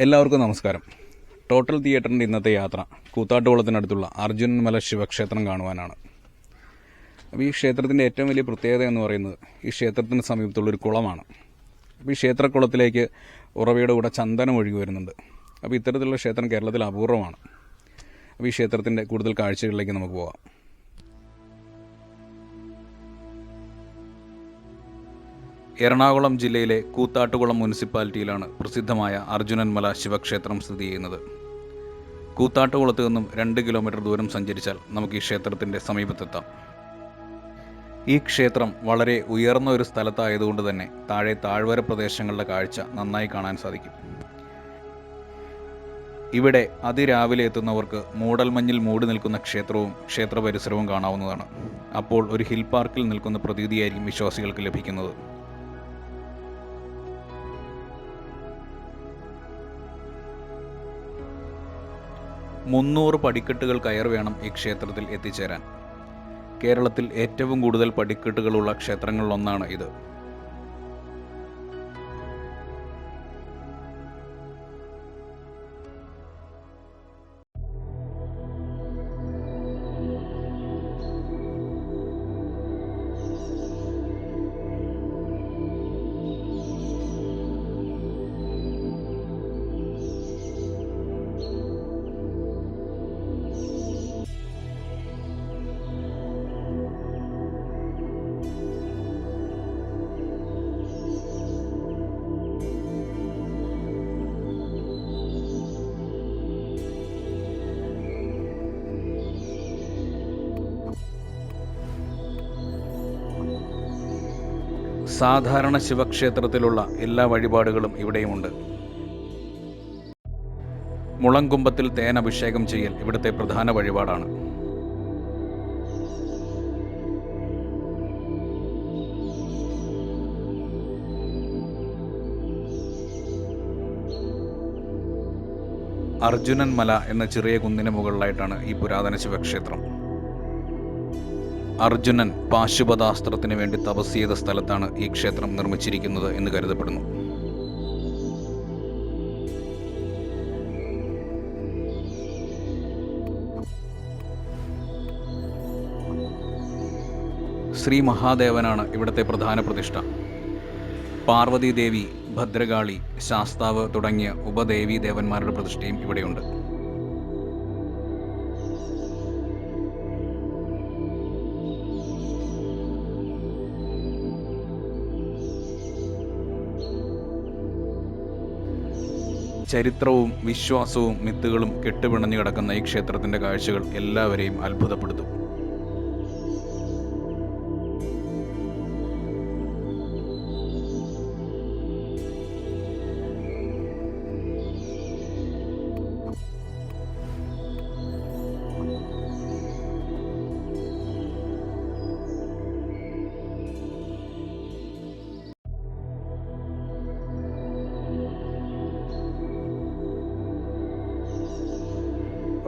എല്ലാവർക്കും നമസ്കാരം. ടോട്ടൽ തിയേറ്ററിൻ്റെ ഇന്നത്തെ യാത്ര കൂത്താട്ടുകുളത്തിനടുത്തുള്ള അർജുനൻ മല ശിവക്ഷേത്രം കാണുവാനാണ്. അപ്പോൾ ഈ ക്ഷേത്രത്തിൻ്റെ ഏറ്റവും വലിയ പ്രത്യേകത എന്ന് പറയുന്നത് ഈ ക്ഷേത്രത്തിന് സമീപത്തുള്ളൊരു കുളമാണ്. അപ്പോൾ ഈ ക്ഷേത്രക്കുളത്തിലേക്ക് ഉറവയുടെ കൂടെ ചന്ദനം ഒഴുകി വരുന്നുണ്ട്. അപ്പോൾ ഇത്തരത്തിലുള്ള ക്ഷേത്രം കേരളത്തിൽ അപൂർവമാണ്. അപ്പോൾ ഈ ക്ഷേത്രത്തിൻ്റെ കൂടുതൽ കാഴ്ചകളിലേക്ക് നമുക്ക് പോകാം. എറണാകുളം ജില്ലയിലെ കൂത്താട്ടുകുളം മുനിസിപ്പാലിറ്റിയിലാണ് പ്രസിദ്ധമായ അർജുനൻ മല ശിവക്ഷേത്രം സ്ഥിതി ചെയ്യുന്നത്. കൂത്താട്ടുകുളത്ത് നിന്നും 2 കിലോമീറ്റർ ദൂരം സഞ്ചരിച്ചാൽ നമുക്ക് ഈ ക്ഷേത്രത്തിൻ്റെ സമീപത്തെത്താം. ഈ ക്ഷേത്രം വളരെ ഉയർന്ന ഒരു സ്ഥലത്തായതുകൊണ്ട് തന്നെ താഴെ താഴ്വര പ്രദേശങ്ങളുടെ കാഴ്ച നന്നായി കാണാൻ സാധിക്കും. ഇവിടെ അതിരാവിലെ എത്തുന്നവർക്ക് മൂടൽമഞ്ഞിൽ മൂടി നിൽക്കുന്ന ക്ഷേത്രവും ക്ഷേത്ര പരിസരവും കാണാവുന്നതാണ്. അപ്പോൾ ഒരു ഹിൽ പാർക്കിൽ നിൽക്കുന്ന പ്രതീതിയായിരിക്കും വിശ്വാസികൾക്ക് ലഭിക്കുന്നത്. 300 പടിക്കെട്ടുകൾ കയറി വേണം ഈ ക്ഷേത്രത്തിൽ എത്തിച്ചേരാൻ. കേരളത്തിൽ ഏറ്റവും കൂടുതൽ പടിക്കെട്ടുകളുള്ള ക്ഷേത്രങ്ങളിലൊന്നാണ് ഇത്. സാധാരണ ശിവക്ഷേത്രത്തിലുള്ള എല്ലാ വഴിപാടുകളും ഇവിടെയുമുണ്ട്. മുളങ്കുമ്പത്തിൽ തേൻ അഭിഷേകം ചെയ്യൽ ഇവിടുത്തെ പ്രധാന വഴിപാടാണ്. അർജുനൻ മല എന്ന ചെറിയ കുന്നിന് മുകളിലായിട്ടാണ് ഈ പുരാതന ശിവക്ഷേത്രം. അർജുനൻ പാശുപതാസ്ത്രത്തിന് വേണ്ടി തപസ് ചെയ്ത സ്ഥലത്താണ് ഈ ക്ഷേത്രം നിർമ്മിച്ചിരിക്കുന്നത് എന്ന് കരുതപ്പെടുന്നു. ശ്രീ മഹാദേവനാണ് ഇവിടുത്തെ പ്രധാന പ്രതിഷ്ഠ. പാർവതീദേവി, ഭദ്രകാളി, ശാസ്താവ് തുടങ്ങിയ ഉപദേവീ ദേവന്മാരുടെ പ്രതിഷ്ഠയും ഇവിടെയുണ്ട്. ചരിത്രവും വിശ്വാസവും മിത്തുകളും കെട്ടുപിണഞ്ഞു കിടക്കുന്ന ഈ ക്ഷേത്രത്തിൻ്റെ കാഴ്ചകൾ എല്ലാവരെയും അത്ഭുതപ്പെടുത്തും.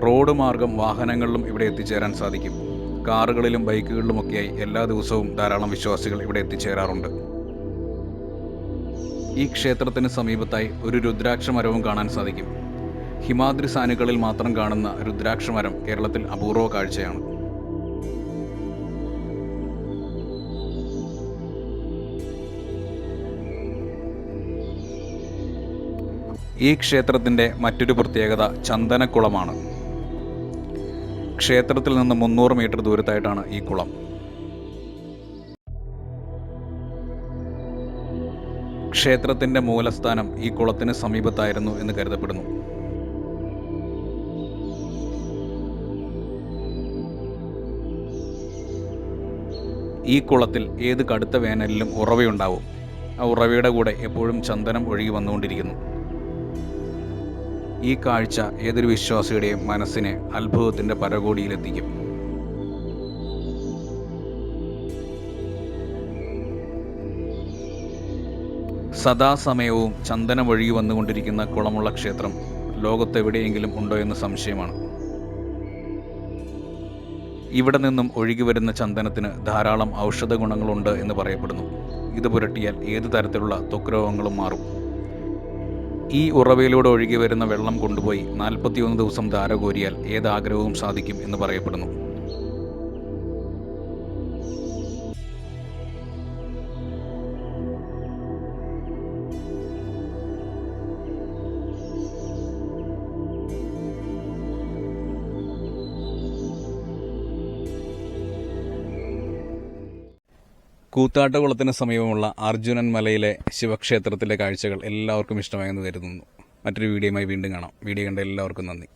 റോഡ് മാർഗം വാഹനങ്ങളിലും ഇവിടെ എത്തിച്ചേരാൻ സാധിക്കും. കാറുകളിലും ബൈക്കുകളിലുമൊക്കെയായി എല്ലാ ദിവസവും ധാരാളം വിശ്വാസികൾ ഇവിടെ എത്തിച്ചേരാറുണ്ട്. ഈ ക്ഷേത്രത്തിന് സമീപത്തായി ഒരു രുദ്രാക്ഷമരവും കാണാൻ സാധിക്കും. ഹിമാദ്രി സാനുകളിൽ മാത്രം കാണുന്ന രുദ്രാക്ഷമരം കേരളത്തിൽ അപൂർവ കാഴ്ചയാണ്. ഈ ക്ഷേത്രത്തിൻ്റെ മറ്റൊരു പ്രത്യേകത ചന്ദനക്കുളമാണ്. ക്ഷേത്രത്തിൽ നിന്ന് 300 മീറ്റർ ദൂരത്തായിട്ടാണ് ഈ കുളം. ക്ഷേത്രത്തിൻ്റെ മൂലസ്ഥാനം ഈ കുളത്തിന് സമീപത്തായിരുന്നു എന്ന് കരുതപ്പെടുന്നു. ഈ കുളത്തിൽ ഏത് കടുത്ത വേനലിലും ഉറവയുണ്ടാവും. ആ ഉറവയുടെ കൂടെ എപ്പോഴും ചന്ദനം ഒഴുകി വന്നുകൊണ്ടിരിക്കുന്നു. ഈ കാഴ്ച ഏതൊരു വിശ്വാസിയുടെയും മനസ്സിനെ അത്ഭുതത്തിൻ്റെ പരകോടിയിലെത്തിക്കും. സദാസമയവും ചന്ദനം ഒഴുകി വന്നുകൊണ്ടിരിക്കുന്ന കുളമുള്ള ക്ഷേത്രം ലോകത്തെവിടെയെങ്കിലും ഉണ്ടോ എന്ന് സംശയമാണ്. ഇവിടെ നിന്നും ഒഴുകി വരുന്ന ചന്ദനത്തിന് ധാരാളം ഔഷധ ഗുണങ്ങളുണ്ട് എന്ന് പറയപ്പെടുന്നു. ഇത് പുരട്ടിയാൽ ഏത് തരത്തിലുള്ള ത്വക്ക് രോഗങ്ങളും മാറും. ഈ ഉറവയിലൂടെ ഒഴുകി വരുന്ന വെള്ളം കൊണ്ടുപോയി 41 ദിവസം ധാര കോരിയാൽ ഏതാഗ്രഹവും സാധിക്കും എന്ന് പറയപ്പെടുന്നു. കൂത്താട്ടുകുളത്തിന് സമീപമുള്ള അർജുനൻ മലയിലെ ശിവക്ഷേത്രത്തിലെ കാഴ്ചകൾ എല്ലാവർക്കും ഇഷ്ടമായെന്ന് കരുതുന്നു. മറ്റൊരു വീഡിയോയുമായി വീണ്ടും കാണാം. വീഡിയോ കണ്ട എല്ലാവർക്കും നന്ദി.